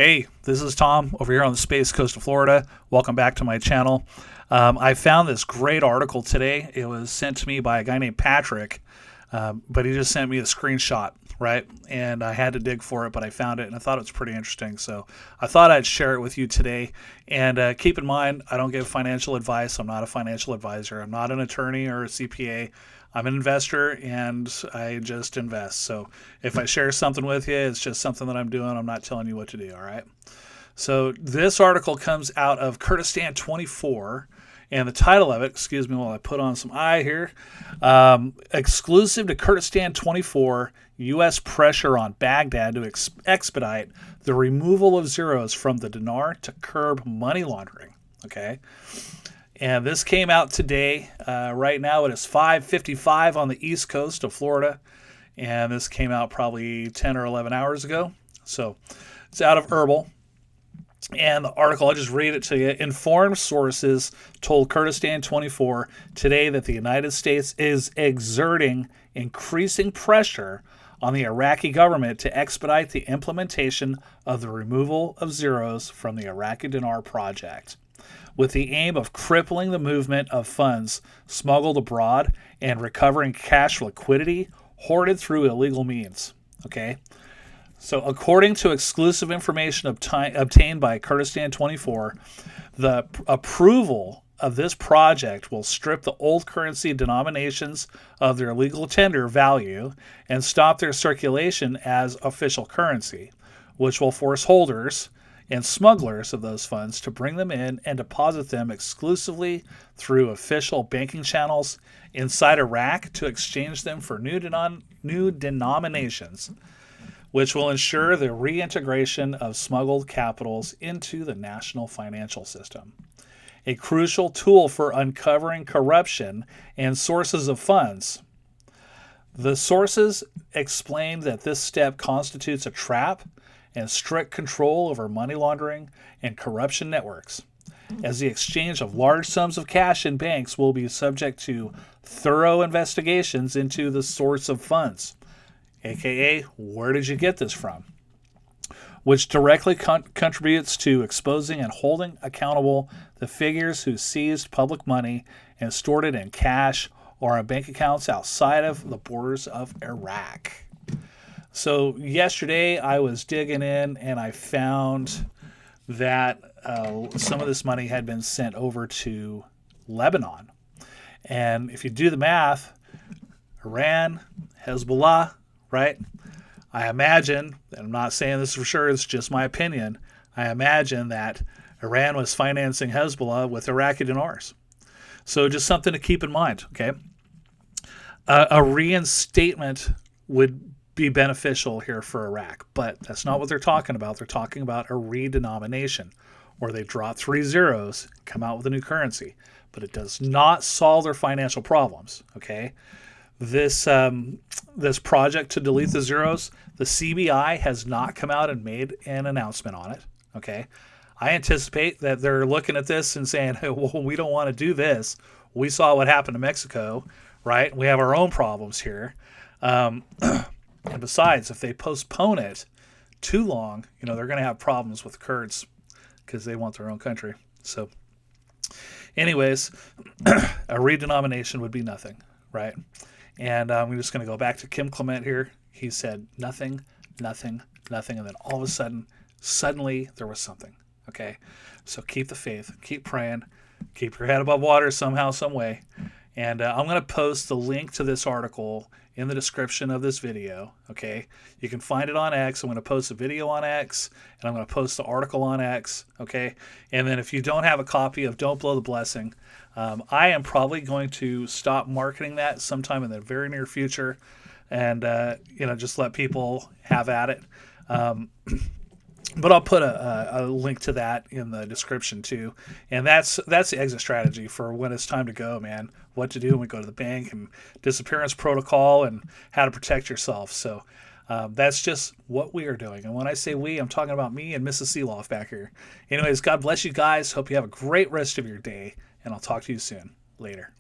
Hey, this is Tom over here on the Space Coast of Florida. Welcome back to my channel. I found this great article today. It was sent to me by a guy named Patrick, but he just sent me a screenshot, right? And I had to dig for it, but I found it, and I thought it was pretty interesting. So I thought I'd share it with you today. And keep in mind, I don't give financial advice. I'm not a financial advisor. I'm not an attorney or a CPA. I'm an investor, and I just invest. So if I share something with you, it's just something that I'm doing. I'm not telling you what to do, all right? So this article comes out of Kurdistan 24, and the title of it, excuse me while I put on some eye here, exclusive to Kurdistan 24, U.S. pressure on Baghdad to expedite the removal of zeros from the dinar to curb money laundering, okay? And this came out today. Right now it is 5:55 on the east coast of Florida. And this came out probably 10 or 11 hours ago. So it's out of Herbal. And the article, I'll just read it to you. Informed sources told Kurdistan 24 today that the United States is exerting increasing pressure on the Iraqi government to expedite the implementation of the removal of zeros from the Iraqi Dinar project, with the aim of crippling the movement of funds smuggled abroad and recovering cash liquidity hoarded through illegal means. Okay? So according to exclusive information obtained by Kurdistan 24, the approval of this project will strip the old currency denominations of their legal tender value and stop their circulation as official currency, which will force holders and smugglers of those funds to bring them in and deposit them exclusively through official banking channels inside Iraq to exchange them for new denominations, which will ensure the reintegration of smuggled capitals into the national financial system. A crucial tool for uncovering corruption and sources of funds. The sources explained that this step constitutes a trap and strict control over money laundering and corruption networks, as the exchange of large sums of cash in banks will be subject to thorough investigations into the source of funds, aka where did you get this from, which directly contributes to exposing and holding accountable the figures who seized public money and stored it in cash or in bank accounts outside of the borders of Iraq. So yesterday I was digging in and I found that some of this money had been sent over to Lebanon. And if you do the math, Iran, Hezbollah, right? I imagine, and I'm not saying this for sure, it's just my opinion, I imagine that Iran was financing Hezbollah with Iraqi dinars. So just something to keep in mind, okay? A reinstatement would be beneficial here for Iraq, but that's not what they're talking about. They're talking about a redenomination, where they drop 3 zeros, come out with a new currency, but it does not solve their financial problems. Okay, this project to delete the zeros, the CBI has not come out and made an announcement on it. Okay, I anticipate that they're looking at this and saying, hey, well, we don't want to do this. We saw what happened to Mexico, right? We have our own problems here. And besides, if they postpone it too long, they're going to have problems with Kurds because they want their own country. So anyways, a redenomination would be nothing, right? And I'm just going to go back to Kim Clement here. He said nothing, nothing, nothing. And then all of a sudden, suddenly there was something, okay? So keep the faith, keep praying, keep your head above water somehow, some way. And I'm going to post the link to this article in the description of this video, okay? You can find it on X. I'm going to post a video on X, and I'm going to post the article on X, okay? And then if you don't have a copy of Don't Blow the Blessing, I am probably going to stop marketing that sometime in the very near future and, just let people have at it. But I'll put a link to that in the description too. And that's the exit strategy for when it's time to go, man. What to do when we go to the bank and disappearance protocol and how to protect yourself. So that's just what we are doing. And when I say we, I'm talking about me and Mrs. Seeloff back here. Anyways, God bless you guys. Hope you have a great rest of your day. And I'll talk to you soon. Later.